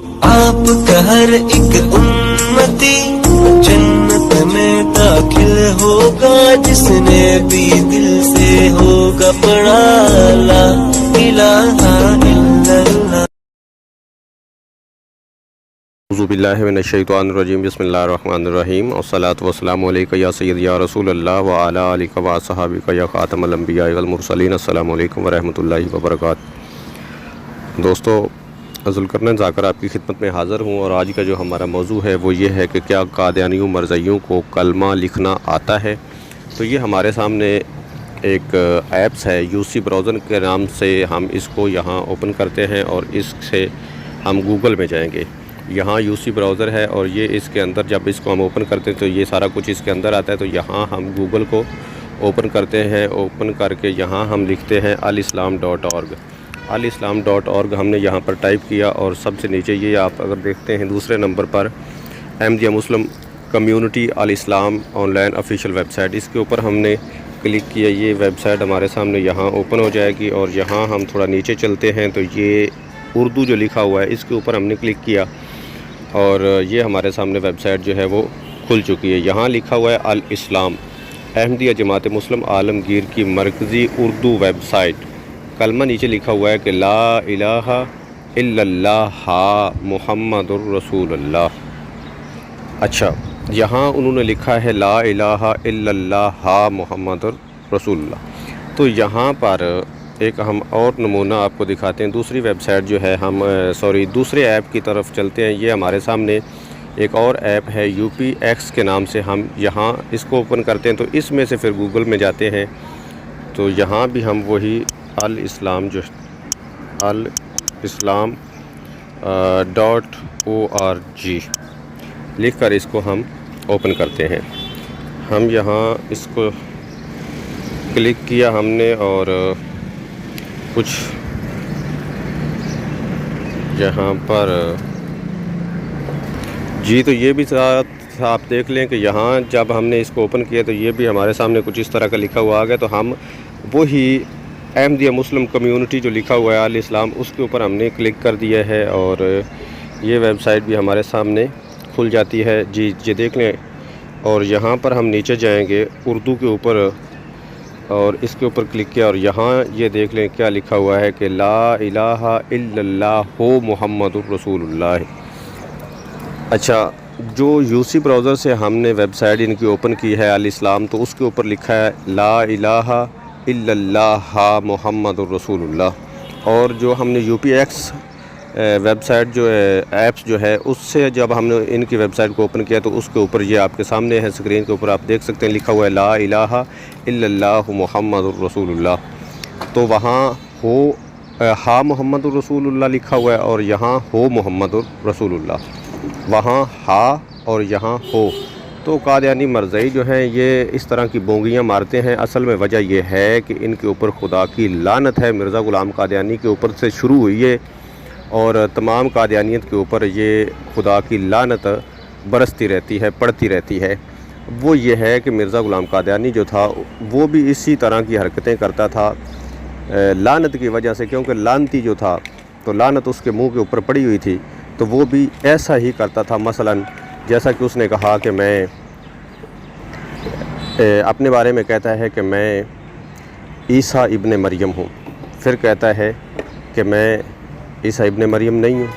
آپ کا ہر ایک امتی جنت میں داخل ہوگا جس نے بھی دل سے ہوگا پڑھا لا الہ الا اللہ۔ اعوذ باللہ من الشیطان الرجیم، بسم اللہ الرحمن الرحیم، والصلاة والسلام علیکہ یا سیدی یا رسول اللہ وعلی آلہ واصحابہ یا خاتم الانبیاء والمرسلین۔ السلام علیکم ورحمۃ اللہ وبرکاتہ۔ دوستو، ذوالقرنین ذاکر آپ کی خدمت میں حاضر ہوں، اور آج کا جو ہمارا موضوع ہے وہ یہ ہے کہ کیا قادیانیوں مرزائیوں کو کلمہ لکھنا آتا ہے؟ تو یہ ہمارے سامنے ایک ایپس ہے یوسی براؤزر کے نام سے، ہم اس کو یہاں اوپن کرتے ہیں اور اس سے ہم گوگل میں جائیں گے۔ یہاں یوسی براؤزر ہے اور یہ اس کے اندر جب اس کو ہم اوپن کرتے ہیں تو یہ سارا کچھ اس کے اندر آتا ہے۔ تو یہاں ہم گوگل کو اوپن کرتے ہیں، اوپن کر کے یہاں ہم لکھتے ہیں الاسلام.org۔ الاسلام.org ہم نے یہاں پر ٹائپ کیا، اور سب سے نیچے یہ آپ اگر دیکھتے ہیں دوسرے نمبر پر Ahmadiyya Muslim community Alislam online official website, اس کے اوپر ہم نے کلک کیا۔ یہ ویب سائٹ ہمارے سامنے یہاں اوپن ہو جائے گی، اور یہاں ہم تھوڑا نیچے چلتے ہیں تو یہ اردو جو لکھا ہوا ہے اس کے اوپر ہم نے کلک کیا، اور یہ ہمارے سامنے ویب سائٹ جو ہے وہ کھل چکی ہے۔ یہاں لکھا ہوا ہے الاسلام، احمدیہ جماعت مسلم عالمگیر کی مرکزی اردو ویب سائٹ۔ کلمہ نیچے لکھا ہوا ہے کہ لا الہ الا اللہ محمد الرسول اللہ۔ اچھا، یہاں انہوں نے لکھا ہے لا الہ الا اللہ محمد الرسول اللہ۔ تو یہاں پر ایک ہم اور نمونہ آپ کو دکھاتے ہیں۔ دوسری ویب سائٹ جو ہے دوسرے ایپ کی طرف چلتے ہیں۔ یہ ہمارے سامنے ایک اور ایپ ہے UPX کے نام سے، ہم یہاں اس کو اوپن کرتے ہیں تو اس میں سے پھر گوگل میں جاتے ہیں، تو یہاں بھی ہم وہی الاسلام.org لکھ کر اس کو ہم اوپن کرتے ہیں۔ ہم یہاں اس کو کلک کیا ہم نے، اور کچھ یہاں پر تو یہ بھی ساتھ آپ دیکھ لیں کہ یہاں جب ہم نے اس کو اوپن کیا تو یہ بھی ہمارے سامنے کچھ اس طرح کا لکھا ہوا آ گیا۔ تو ہم وہی احمدیہ مسلم کمیونٹی جو لکھا ہوا ہے الاسلام، اس کے اوپر ہم نے کلک کر دیا ہے، اور یہ ویب سائٹ بھی ہمارے سامنے کھل جاتی ہے۔ یہ دیکھ لیں، اور یہاں پر ہم نیچے جائیں گے اردو کے اوپر، اور اس کے اوپر کلک کیا، اور یہاں یہ دیکھ لیں کیا لکھا ہوا ہے کہ لا الہ الا اللہ محمد الرسول اللہ۔ اچھا، جو یوسی براؤزر سے ہم نے ویب سائٹ ان کی اوپن کی ہے الاسلام، تو اس کے اوپر لکھا ہے لا الہ الا اللہ محمد الرسول اللہ۔ اور جو ہم نے UPX ویب سائٹ جو ہے ایپس جو ہے اس سے جب ہم نے ان کی ویب سائٹ کو اوپن کیا تو اس کے اوپر یہ آپ کے سامنے ہے، اسکرین کے اوپر آپ دیکھ سکتے ہیں لکھا ہوا ہے لا الہ الا اللہ محمد الرسول اللہ۔ تو وہاں محمد الرسول اللہ لکھا ہوا ہے، اور یہاں محمد الرسول اللہ، وہاں اور یہاں تو قادیانی مرزائی جو ہیں یہ اس طرح کی بونگیاں مارتے ہیں۔ اصل میں وجہ یہ ہے کہ ان کے اوپر خدا کی لعنت ہے۔ مرزا غلام قادیانی کے اوپر سے شروع ہوئی ہے، اور تمام قادیانیت کے اوپر یہ خدا کی لعنت برستی رہتی ہے، پڑتی رہتی ہے۔ وہ یہ ہے کہ مرزا غلام قادیانی جو تھا وہ بھی اسی طرح کی حرکتیں کرتا تھا لعنت کی وجہ سے، کیونکہ لعنتی جو تھا تو لعنت اس کے منہ کے اوپر پڑی ہوئی تھی، تو وہ بھی ایسا ہی کرتا تھا۔ مثلا جیسا کہ اس نے کہا کہ میں اپنے بارے میں کہتا ہے کہ میں عیسیٰ ابن مریم ہوں، پھر کہتا ہے کہ میں عیسیٰ ابن مریم نہیں ہوں۔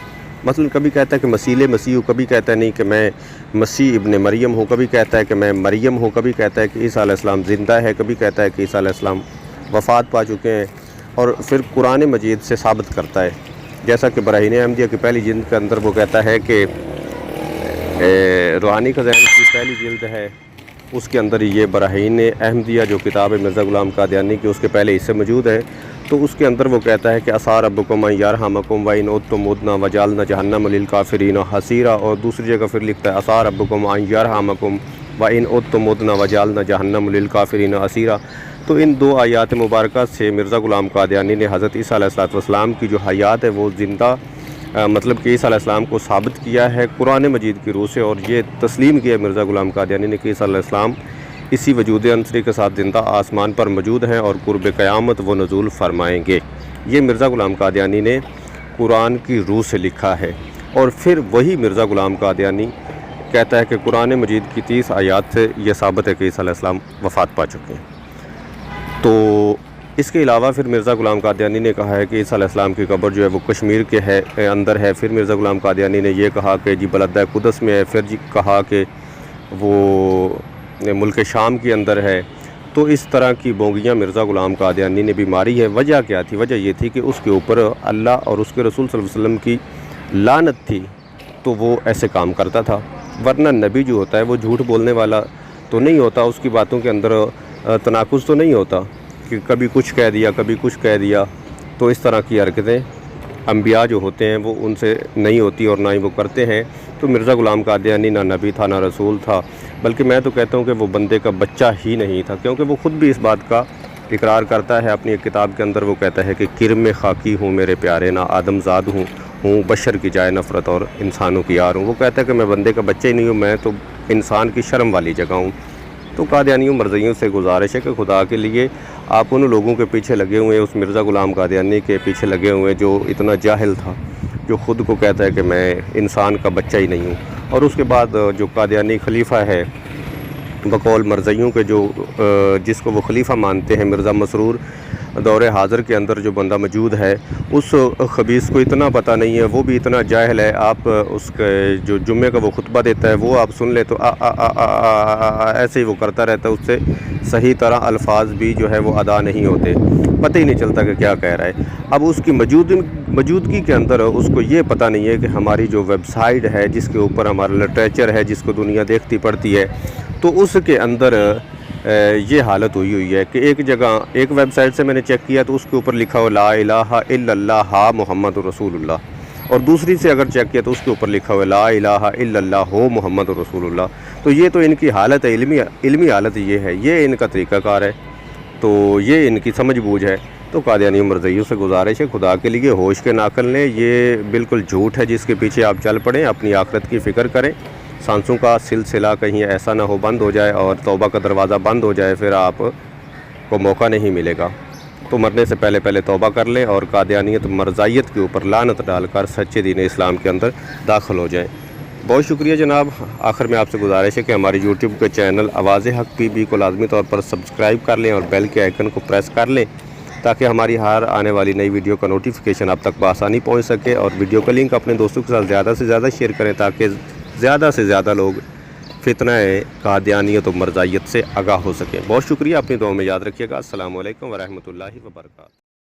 مثلا کبھی کہتا ہے کہ مسیح ہوں، کبھی کہتا ہے نہیں کہ میں مسیح ابن مریم ہوں، کبھی کہتا ہے کہ میں مریم ہوں، کبھی کہتا ہے کہ عیسیٰ علیہ السلام زندہ ہے، کبھی کہتا ہے کہ عیسیٰ علیہ السلام وفات پا چکے ہیں، اور پھر قرآن مجید سے ثابت کرتا ہے، جیسا کہ براہین احمدیہ کی پہلی جلد کے اندر وہ کہتا ہے کہ روحانی خزائن کی پہلی جلد ہے، اس کے اندر یہ براہین احمدیہ جو کتاب مرزا غلام قادیانی کی اس کے پہلے حصے موجود ہے، تو اس کے اندر وہ کہتا ہے کہ عسیٰ ربکم ان یرحمکم وان عدتم عدنا وجعلنا جہنم للکافرین حصیرا، اور دوسری جگہ پھر لکھتا ہے عسیٰ ربکم ان یرحمکم وان عدتم عدنا وجعلنا جہنم للکافرین حصیرا۔ تو ان دو آیات مبارکہ سے مرزا غلام قادیانی نے حضرت عیسیٰ علیہ السلام کی جو حیات ہے وہ زندہ مطلب کہ عیسیٰ علیہ السلام کو ثابت کیا ہے قرآن مجید کی روح سے، اور یہ تسلیم کیا مرزا غلام قادیانی نے کہ عیسیٰ علیہ السلام اسی وجود عنصری کے ساتھ زندہ آسمان پر موجود ہیں، اور قرب قیامت وہ نزول فرمائیں گے۔ یہ مرزا غلام قادیانی نے قرآن کی روح سے لکھا ہے۔ اور پھر وہی مرزا غلام قادیانی کہتا ہے کہ قرآن مجید کی 30 آیات سے یہ ثابت ہے کہ عیسیٰ علیہ السلام وفات پا چکے ہیں۔ تو اس کے علاوہ پھر مرزا غلام قادیانی نے کہا ہے کہ عیسیٰ علیہ السلام کی قبر جو ہے وہ کشمیر کے اندر ہے۔ پھر مرزا غلام قادیانی نے یہ کہا کہ جی بلدہ قدس میں ہے، پھر جی کہا کہ وہ ملک شام کے اندر ہے۔ تو اس طرح کی بونگیاں مرزا غلام قادیانی نے بھی ماری ہے۔ وجہ کیا تھی؟ وجہ یہ تھی کہ اس کے اوپر اللہ اور اس کے رسول صلی اللہ علیہ وسلم کی لعنت تھی، تو وہ ایسے کام کرتا تھا۔ ورنہ نبی جو ہوتا ہے وہ جھوٹ بولنے والا تو نہیں ہوتا، اس کی باتوں کے اندر تناقض تو نہیں ہوتا کہ کبھی کچھ کہہ دیا کبھی کچھ کہہ دیا۔ تو اس طرح کی حرکتیں انبیاء جو ہوتے ہیں وہ ان سے نہیں ہوتی اور نہ ہی وہ کرتے ہیں۔ تو مرزا غلام قادیانی نہ نبی تھا نہ رسول تھا، بلکہ میں تو کہتا ہوں کہ وہ بندے کا بچہ ہی نہیں تھا، کیونکہ وہ خود بھی اس بات کا اقرار کرتا ہے اپنی ایک کتاب کے اندر۔ وہ کہتا ہے کہ کرم خاکی ہوں میرے پیارے، نہ آدم زاد ہوں بشر کی جائے نفرت اور انسانوں کی یار ہوں۔ وہ کہتا ہے کہ میں بندے کا بچہ ہی نہیں ہوں، میں تو انسان کی شرم والی جگہ ہوں۔ تو قادیانیوں مرزیوں سے گزارش ہے کہ خدا کے لیے آپ ان لوگوں کے پیچھے لگے ہوئے ہیں، اس مرزا غلام قادیانی کے پیچھے لگے ہوئے ہیں جو اتنا جاہل تھا، جو خود کو کہتا ہے کہ میں انسان کا بچہ ہی نہیں ہوں۔ اور اس کے بعد جو قادیانی خلیفہ ہے بقول مرزیوں کے، جو جس کو وہ خلیفہ مانتے ہیں، مرزا مسرور، دور حاضر کے اندر جو بندہ موجود ہے، اس خبیث کو اتنا پتہ نہیں ہے، وہ بھی اتنا جاہل ہے۔ آپ اس کے جو جمعے کا وہ خطبہ دیتا ہے وہ آپ سن لیں تو ایسے ہی وہ کرتا رہتا ہے، اس سے صحیح طرح الفاظ بھی جو ہے وہ ادا نہیں ہوتے، پتہ ہی نہیں چلتا کہ کیا کہہ رہا ہے۔ اب اس کی موجودگی کے اندر اس کو یہ پتہ نہیں ہے کہ ہماری جو ویب سائٹ ہے جس کے اوپر ہمارا لٹریچر ہے، جس کو دنیا دیکھتی پڑھتی ہے، تو اس کے اندر یہ حالت ہوئی ہے کہ ایک جگہ ایک ویب سائٹ سے میں نے چیک کیا تو اس کے اوپر لکھا ہوا لا الہ الا اللہ محمد رسول اللہ، اور دوسری سے اگر چیک کیا تو اس کے اوپر لکھا ہوا لا الہ الا اللہ محمد رسول اللہ۔ تو یہ تو ان کی حالت ہے، علمی حالت یہ ہے، یہ ان کا طریقہ کار ہے، تو یہ ان کی سمجھ بوجھ ہے۔ تو قادیانی مرزیوں سے گزارش ہے خدا کے لیے ہوش کے ناقل لیں، یہ بالکل جھوٹ ہے جس کے پیچھے آپ چل پڑیں، اپنی آخرت کی فکر کریں، سانسوں کا سلسلہ کہیں ایسا نہ ہو بند ہو جائے اور توبہ کا دروازہ بند ہو جائے، پھر آپ کو موقع نہیں ملے گا۔ تو مرنے سے پہلے توبہ کر لیں اور قادیانیت مرزائیت کے اوپر لعنت ڈال کر سچے دین اسلام کے اندر داخل ہو جائیں۔ بہت شکریہ جناب۔ آخر میں آپ سے گزارش ہے کہ ہماری یوٹیوب کے چینل آواز حق PB کو لازمی طور پر سبسکرائب کر لیں اور بیل کے آئیکن کو پریس کر لیں تاکہ ہماری ہر آنے والی نئی ویڈیو کا نوٹیفیکیشن آپ تک بآسانی پہنچ سکے، اور ویڈیو کا لنک اپنے دوستوں کے ساتھ زیادہ سے زیادہ شیئر کریں تاکہ زیادہ سے زیادہ لوگ فتنہ قادیانیت و مرزائیت سے آگاہ ہو سکیں۔ بہت شکریہ، اپنی دعاؤں میں یاد رکھیے گا۔ السلام علیکم ورحمۃ اللہ وبرکاتہ۔